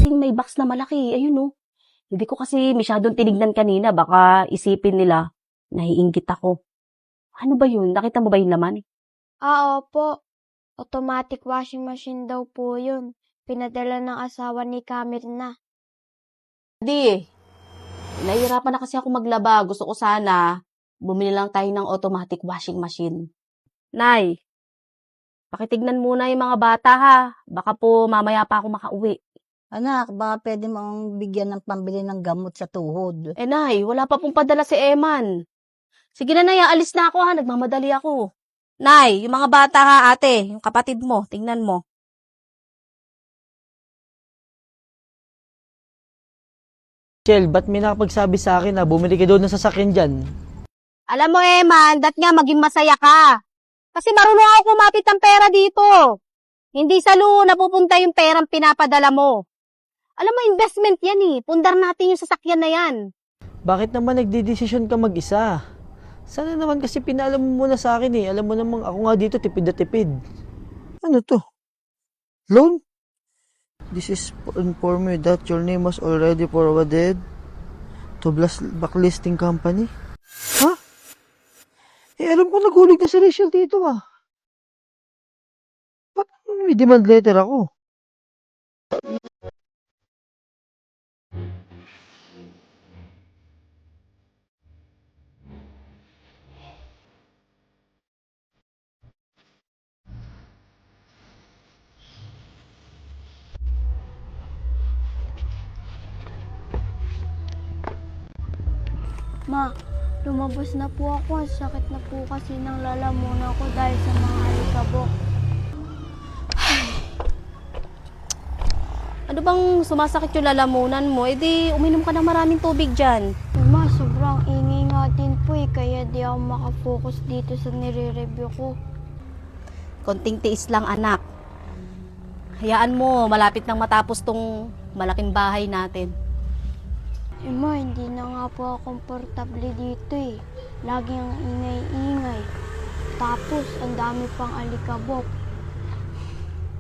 kasing may box na malaki. Ayun oh. Hindi ko kasi masyadong tinignan kanina. Baka isipin nila, naiinggit ako. Ano ba yun? Nakita mo ba yung laman? Opo. Automatic washing machine daw po yun. Pinadala ng asawa ni Camerna. Hindi. Nahihirapan na kasi ako maglaba. Gusto ko sana, bumili lang tayo ng automatic washing machine. Nay, pakitignan muna yung mga bata ha. Baka po mamaya pa ako makauwi. Anak, baka pwede mong bigyan ng pambili ng gamot sa tuhod. Nay, wala pa pong padala si Eman. Sige na, Nay, alis na ako ha. Nagmamadali ako. Nay, yung mga bata ha, ate. Yung kapatid mo, tingnan mo. Chel, ba't may nakapagsabi sa akin na bumili ka daw ng sasakyan dyan? Alam mo, Eman, dat nga maging masaya ka. Kasi marunong ako kumapit ng pera dito. Hindi sa luho napupunta yung perang pinapadala mo. Alam mo, investment yan eh. Pundar natin yung sasakyan na yan. Bakit naman nagdidesisyon ka mag-isa? Sana naman kasi pinaalam mo muna sa akin eh. Alam mo namang ako nga dito tipid na tipid. Ano to? Loan? This is to inform you that your name was already forwarded to Blacklisting Company. Ha? Eh, alam ko naghulig na si Rachel dito ah. Ba't may demand letter ako? Ma, lumabas na po ako. Ang sakit na po kasi ng lalamunan ko dahil sa mga alikabok. Ano bang sumasakit yung lalamunan mo? E di, uminom ka ng maraming tubig dyan. Ma, sobrang ingay nga din po eh. Kaya di ako makafocus dito sa nire-review ko. Konting tiis lang, anak. Hayaan mo, malapit nang matapos tong malaking bahay natin. Ma, hindi na nga po ako komportable dito eh. Laging ang ingay-ingay. Tapos, ang dami pang alikabok.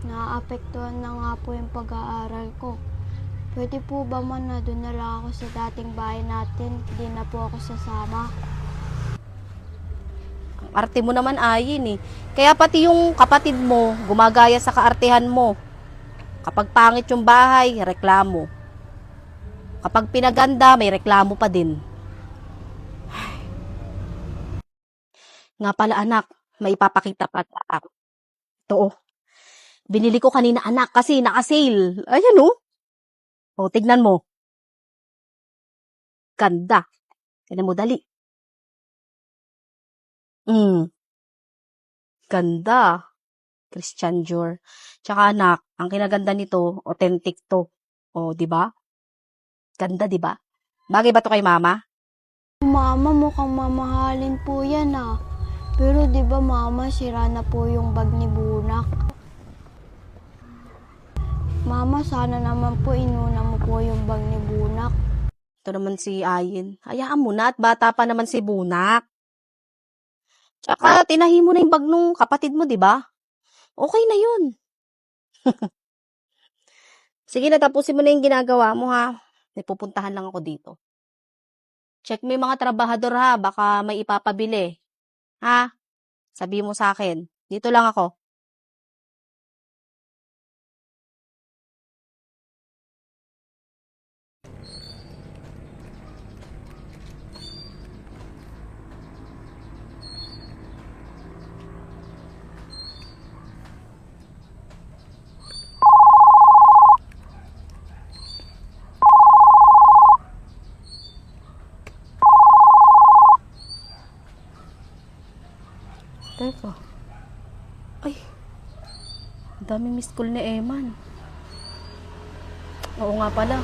Naapektuhan na nga po yung pag-aaral ko. Pwede po ba man na doon na lang ako sa dating bahay natin? Hindi na po ako sasama. Ang arte mo naman ayin eh. Kaya pati yung kapatid mo, gumagaya sa kaartehan mo. Kapag pangit yung bahay, reklamo. Kapag pinaganda, may reklamo pa din. Nga pala anak, may ipapakita pa ako. Ito oh. Binili ko kanina anak kasi naka-sale. Ayan oh. O, tignan mo. Ganda. Tignan mo, dali. Ganda. Christian Dior. Tsaka anak, ang kinaganda nito, authentic to. O, di ba? Ganda, di ba? Bagay ba to kay mama? Mama, mukhang mamahalin po yan ah. Pero di ba mama, sira na po yung bag ni Bunak. Mama, sana naman po inuna mo po yung bag ni Bunak. Ito naman si Ayin. Hayaan mo na at bata pa naman si Bunak. Tsaka tinahi mo na yung bag nung kapatid mo, di ba? Okay na yun. Sige na, tapusin mo na yung ginagawa mo ha. May pupuntahan lang ako dito. Check mo yung mga trabahador ha. Baka may ipapabili. Ha? Sabi mo sa akin. Dito lang ako. Teka. Ay. Ang daming miss call ni Eman. Oo nga pala.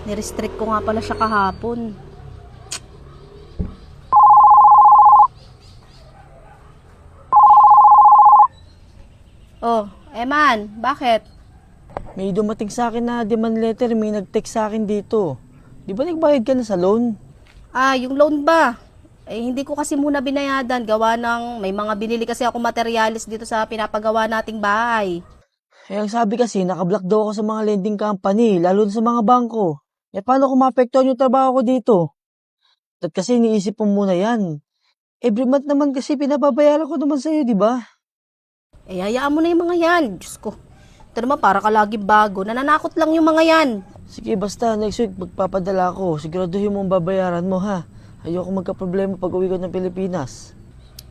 Nirestrict ko nga pala siya kahapon. Oh, Eman, bakit? May dumating sa akin na demand letter, may nag-text sa akin dito. Di ba nagbayad ka na sa loan? Yung loan ba? Eh, hindi ko kasi muna binayadan. Gawa ng may mga binili kasi ako materyales dito sa pinapagawa nating bahay. Eh, ang sabi kasi, nakablock daw ako sa mga lending company, lalo na sa mga bangko. Eh, paano kung maapektuhan yung trabaho ko dito? At kasi iniisip mo muna yan. Every month naman kasi pinababayaran ko naman sa'yo, di ba? Eh, hayaan mo na yung mga yan. Diyos ko. Ito naman, para ka laging bago. Nananakot lang yung mga yan. Sige, basta next week magpapadala ako. Siguraduhin mo ang babayaran mo, ha? Ayoko magka-problema pag uwi ko ng Pilipinas.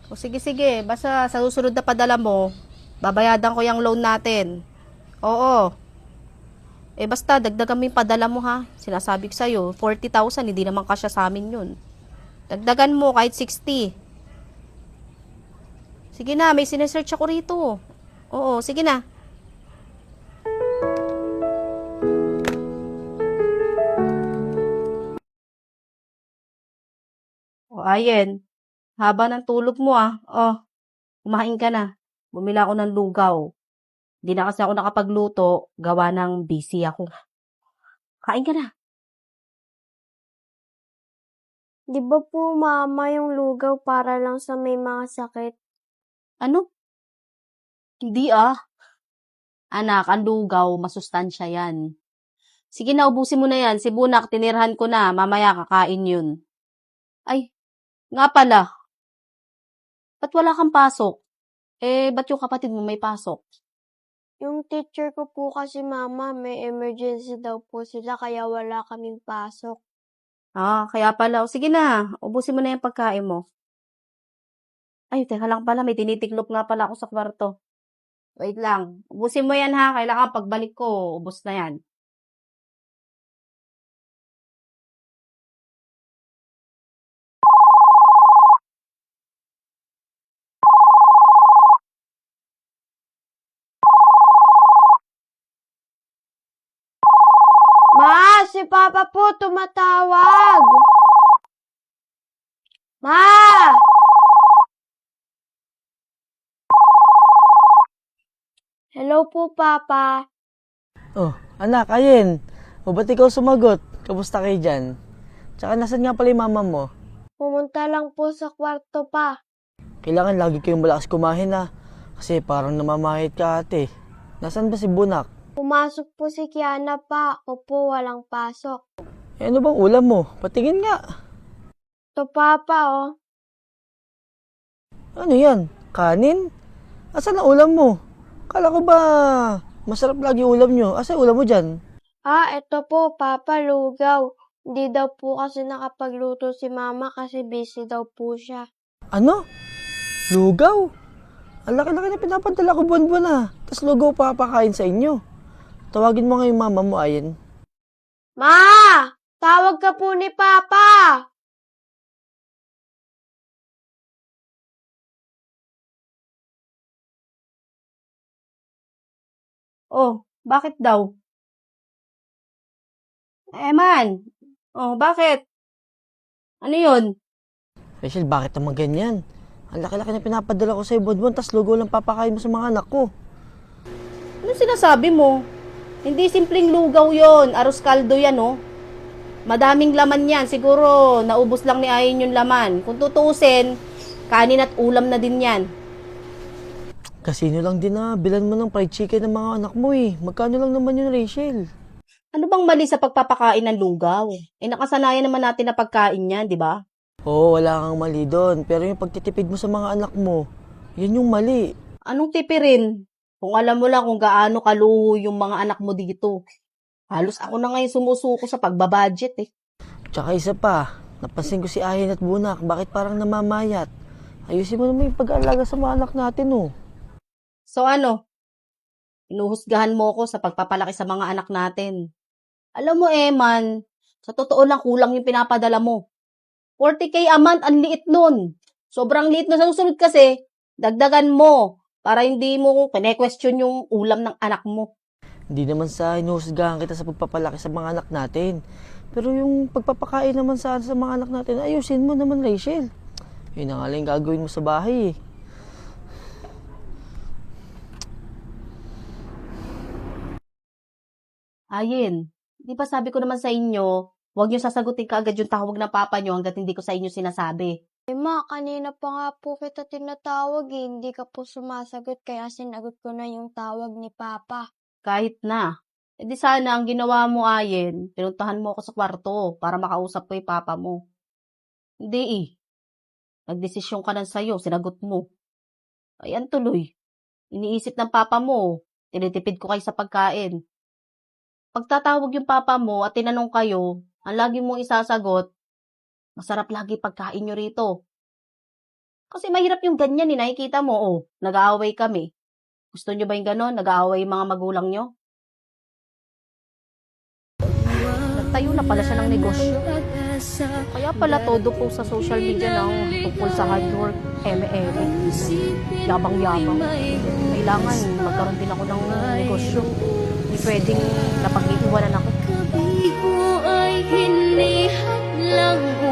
O sige, sige. Basta sa susunod na padala mo, babayadan ko yung loan natin. Oo. Eh basta, dagdagan mo yung padala mo ha. Sinasabi ko sa'yo, 40,000, hindi naman kasya sa amin yun. Dagdagan mo kahit 60. Sige na, may sinesearch ako rito. Oo, sige na. O, ayen. Haba ng tulog mo ah. Oh, kumain ka na. Bumili ako ng lugaw. Hindi na kasi ako nakapagluto, gawa ng busy ako. Kain ka na. Di ba po, Mama, yung lugaw para lang sa may mga sakit? Ano? Hindi ah. Anak, ang lugaw, masustansya yan. Sige na, ubusin mo na yan. Si Bunak, tinirhan ko na. Mamaya kakain yun. Ay, nga pala. Ba't wala kang pasok? Eh, ba't yung kapatid mo may pasok? Yung teacher ko po kasi, Mama, may emergency daw po sila kaya wala kaming pasok. Ah, kaya pala. O, sige na, ubusin mo na yung pagkain mo. Ay, teka lang pala. May tinitiklop nga pala ako sa kwarto. Wait lang. Ubusin mo yan ha. Kailangan pagbalik ko, ubos na yan. Ma, si Papa po tumatawag. Ma! Hello po, Papa. Oh, anak, ayen. O ba't ikaw sumagot? Kamusta kayo dyan? Tsaka nasan nga pala yung mama mo? Pumunta lang po sa kwarto pa. Kailangan lagi kayong malakas kumain, ha? Kasi parang namamahit ka ate. Nasaan ba si Bunak? Pumasok po si Kiana pa. Ako po walang pasok. Eh, ano bang ulam mo? Patingin nga. To Papa, oh. Ano yan? Kanin? Asan ang ulam mo? Kala ko ba masarap lagi ulam nyo? Asa ulam mo dyan? Eto po, Papa, lugaw. Hindi daw po kasi nakapagluto si Mama kasi busy daw po siya. Ano? Lugaw? Ang laki-laki na pinapadala ko buwan-buwan na. Tapos lugaw papakain sa inyo. Tawagin mo nga yung mama mo, ayen. Ma! Tawag ka po ni Papa! Oh, bakit daw? Man. Oh, bakit? Ano yun? Rachel, bakit naman ganyan? Ang laki-laki na pinapadala ko sa buwan-buwan, tapos lugaw lang papakain mo sa mga anak ko. Ano sinasabi mo? Hindi simpleng lugaw yon, arroz kaldo yan, oh. Madaming laman yan. Siguro, naubos lang ni Ayin yung laman. Kung tutuusin, kanin at ulam na din yan. Kasino lang din na, bilan mo ng fried chicken ng mga anak mo eh. Magkano lang naman yun, Rachel? Ano bang mali sa pagpapakain ng lugaw? Eh, nakasanayan naman natin na pagkain yan, di ba? Oo, wala kang mali doon. Pero yung pagtitipid mo sa mga anak mo, yun yung mali. Anong tipirin? Kung alam mo lang kung gaano kaluho yung mga anak mo dito. Halos ako na ngayon sumusuko sa pagbabudget eh. Tsaka isa pa, napansin ko si Ahin at Bunak, bakit parang namamayat? Ayusin mo naman yung pag-aalaga sa mga anak natin, oh. So ano? Inuhusgahan mo ko sa pagpapalaki sa mga anak natin. Alam mo man, sa totoo lang kulang yung pinapadala mo. 40K a month, ang liit nun. Sobrang liit na. Sa susunod kasi, dagdagan mo para hindi mo kine-question yung ulam ng anak mo. Hindi naman sa inuhusgahan kita sa pagpapalaki sa mga anak natin. Pero yung pagpapakain naman sa mga anak natin, ayusin mo naman, Rachel. Yun ang aling gagawin mo sa bahay eh. Ayin, di ba sabi ko naman sa inyo, huwag niyo sasagutin kaagad yung tawag ng papa niyo hanggat hindi ko sa inyo sinasabi. Ma, kanina pa nga po kita tinatawag eh. Hindi ka po sumasagot kaya sinagot ko na yung tawag ni Papa. Kahit na. E di sana ang ginawa mo, Ayen, pinuntahan mo ako sa kwarto para makausap ko yung papa mo. Hindi eh. Nagdesisyon ka na sa'yo, sinagot mo. Ayan tuloy. Iniisip ng papa mo, tinitipid ko kayo sa pagkain. Pagtatawag yung papa mo at tinanong kayo, ang lagi mong isasagot, masarap lagi pagkain nyo rito. Kasi mahirap yung ganyan eh, nakikita mo, oh, nag-aaway kami. Gusto nyo ba yung ganon? Nag-aaway yung mga magulang nyo? Nagtayo na pala siya ng negosyo. Kaya pala todo po sa social media ng tungkol sa hard work, eme-eme. Yabang-yabang. Kailangan magkaroon din ako ng negosyo. Hindi pwedeng napag-iiwanan ako. Gabi ko ay hindi hadlang